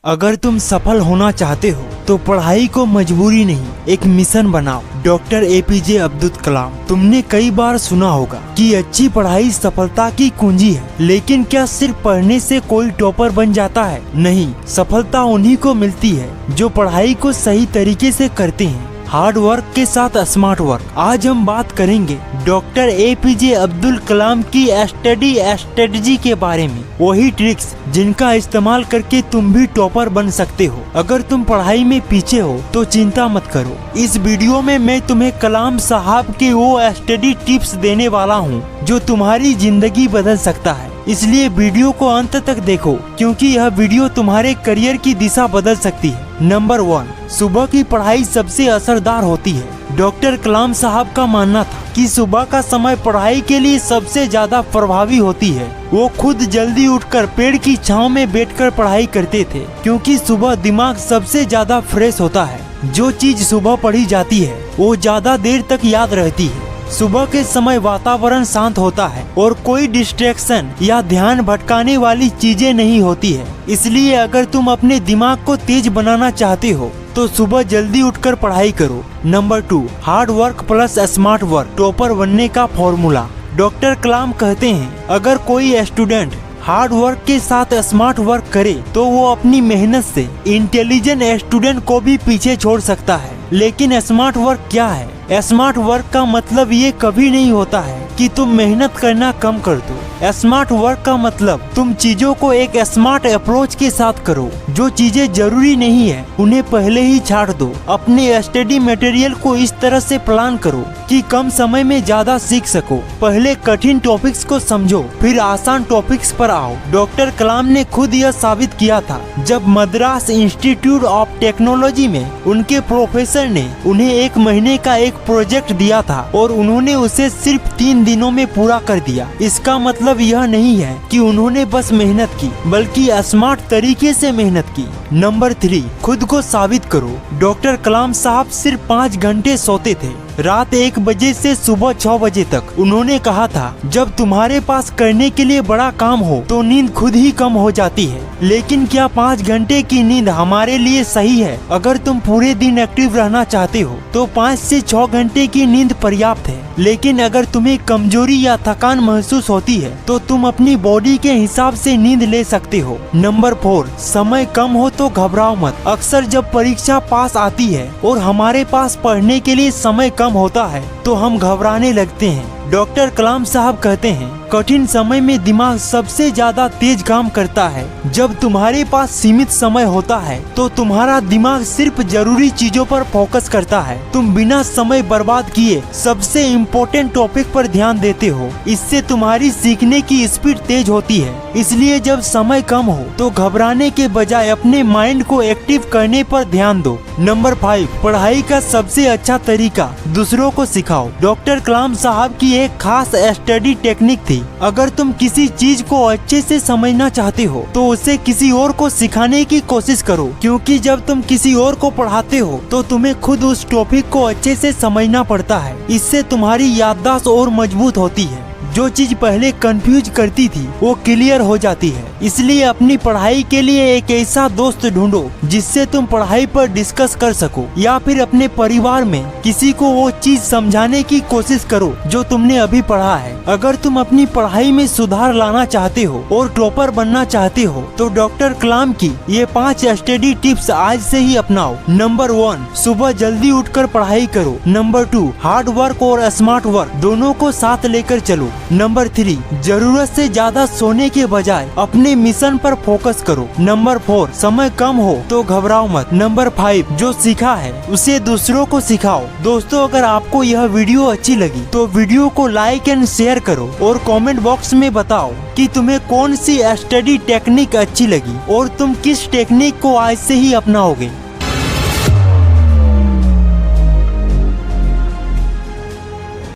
अगर तुम सफल होना चाहते हो तो पढ़ाई को मजबूरी नहीं, एक मिशन बनाओ। Doctor APJ Abdul Kalam. तुमने कई बार सुना होगा कि अच्छी पढ़ाई सफलता की कुंजी है, लेकिन क्या सिर्फ पढ़ने से कोई टॉपर बन जाता है? नहीं, सफलता उन्हीं को मिलती है जो पढ़ाई को सही तरीके से करते हैं, हार्ड वर्क के साथ स्मार्ट वर्क। आज हम बात करेंगे डॉक्टर APJ अब्दुल कलाम की स्टडी स्ट्रेटजी के बारे में, वही ट्रिक्स जिनका इस्तेमाल करके तुम भी टॉपर बन सकते हो। अगर तुम पढ़ाई में पीछे हो तो चिंता मत करो, इस वीडियो में मैं तुम्हें कलाम साहब के वो स्टडी टिप्स देने वाला हूँ जो तुम्हारी जिंदगी बदल सकता है। इसलिए वीडियो को अंत तक देखो, क्योंकि यह वीडियो तुम्हारे करियर की दिशा बदल सकती है। नंबर 1, सुबह की पढ़ाई सबसे असरदार होती है। डॉक्टर कलाम साहब का मानना था कि सुबह का समय पढ़ाई के लिए सबसे ज्यादा प्रभावी होती है। वो खुद जल्दी उठकर पेड़ की छांव में बैठकर पढ़ाई करते थे, क्योंकि सुबह दिमाग सबसे ज्यादा फ्रेश होता है। जो चीज सुबह पढ़ी जाती है वो ज्यादा देर तक याद रहती है। सुबह के समय वातावरण शांत होता है और कोई डिस्ट्रैक्शन या ध्यान भटकाने वाली चीजें नहीं होती है। इसलिए अगर तुम अपने दिमाग को तेज बनाना चाहते हो तो सुबह जल्दी उठकर पढ़ाई करो। Number 2, hard work plus smart work, topper बनने का फॉर्मूला। डॉक्टर कलाम कहते हैं, अगर कोई स्टूडेंट हार्ड वर्क के साथ स्मार्ट वर्क करे तो वो अपनी मेहनत से इंटेलिजेंट स्टूडेंट को भी पीछे छोड़ सकता है। लेकिन स्मार्ट वर्क क्या है? स्मार्ट वर्क का मतलब ये कभी नहीं होता है कि तुम मेहनत करना कम कर दो। स्मार्ट वर्क का मतलब तुम चीजों को एक स्मार्ट अप्रोच के साथ करो। जो चीजें जरूरी नहीं है उन्हें पहले ही छाड़ दो। अपने स्टडी मटेरियल को इस तरह से प्लान करो कि कम समय में ज्यादा सीख सको। पहले कठिन टॉपिक्स को समझो, फिर आसान टॉपिक्स पर आओ। डॉक्टर कलाम ने खुद यह साबित किया था जब मद्रास इंस्टीट्यूट ऑफ टेक्नोलॉजी में उनके प्रोफेसर ने उन्हें 1 महीने का एक प्रोजेक्ट दिया था और उन्होंने उसे सिर्फ 3 दिनों में पूरा कर दिया। इसका मतलब यह नहीं है कि उन्होंने बस मेहनत की, बल्कि स्मार्ट तरीके से मेहनत की। नंबर 3, खुद को साबित करो। डॉक्टर कलाम साहब सिर्फ 5 घंटे सोते थे, रात 1 बजे से सुबह 6 बजे तक। उन्होंने कहा था, जब तुम्हारे पास करने के लिए बड़ा काम हो तो नींद खुद ही कम हो जाती है। लेकिन क्या 5 घंटे की नींद हमारे लिए सही है? अगर तुम पूरे दिन एक्टिव रहना चाहते हो तो 5 से 6 घंटे की नींद पर्याप्त है। लेकिन अगर तुम्हें कमजोरी या थकान महसूस होती है तो तुम अपनी बॉडी के हिसाब से नींद ले सकते हो। नंबर 4, समय कम हो तो घबराओ मत। अक्सर जब परीक्षा पास आती है और हमारे पास पढ़ने के लिए समय कम होता है तो हम घबराने लगते हैं। डॉक्टर कलाम साहब कहते हैं, कठिन समय में दिमाग सबसे ज्यादा तेज काम करता है। जब तुम्हारे पास सीमित समय होता है तो तुम्हारा दिमाग सिर्फ जरूरी चीजों पर फोकस करता है। तुम बिना समय बर्बाद किए सबसे इम्पोर्टेंट टॉपिक पर ध्यान देते हो। इससे तुम्हारी सीखने की स्पीड तेज होती है। इसलिए जब समय कम हो तो घबराने के बजाय अपने माइंड को एक्टिव करने पर ध्यान दो। नंबर 5, पढ़ाई का सबसे अच्छा तरीका दूसरों को सिखाओ। डॉक्टर कलाम साहब की एक खास स्टडी टेक्निक थी। अगर तुम किसी चीज को अच्छे से समझना चाहते हो तो उसे किसी और को सिखाने की कोशिश करो, क्योंकि जब तुम किसी और को पढ़ाते हो तो तुम्हें खुद उस टॉपिक को अच्छे से समझना पड़ता है। इससे तुम्हारी याददाश्त और मजबूत होती है। जो चीज पहले कंफ्यूज करती थी वो क्लियर हो जाती है। इसलिए अपनी पढ़ाई के लिए एक ऐसा दोस्त ढूंढो जिससे तुम पढ़ाई पर डिस्कस कर सको, या फिर अपने परिवार में किसी को वो चीज समझाने की कोशिश करो जो तुमने अभी पढ़ा है। अगर तुम अपनी पढ़ाई में सुधार लाना चाहते हो और टॉपर बनना चाहते हो तो डॉक्टर कलाम की ये 5 स्टडी टिप्स आज से ही अपनाओ। नंबर 1, सुबह जल्दी उठकर पढ़ाई करो। नंबर 2, हार्ड वर्क और स्मार्ट वर्क दोनों को साथ लेकर चलो। नंबर 3, जरूरत से ज्यादा सोने के बजाय अपने मिशन पर फोकस करो। नंबर 4, समय कम हो तो घबराओ मत। नंबर 5, जो सीखा है उसे दूसरों को सिखाओ। दोस्तों, अगर आपको यह वीडियो अच्छी लगी तो वीडियो को लाइक एंड शेयर करो और कमेंट बॉक्स में बताओ कि तुम्हें कौन सी स्टडी टेक्निक अच्छी लगी और तुम किस टेक्निक को आज से ही अपनाओगे।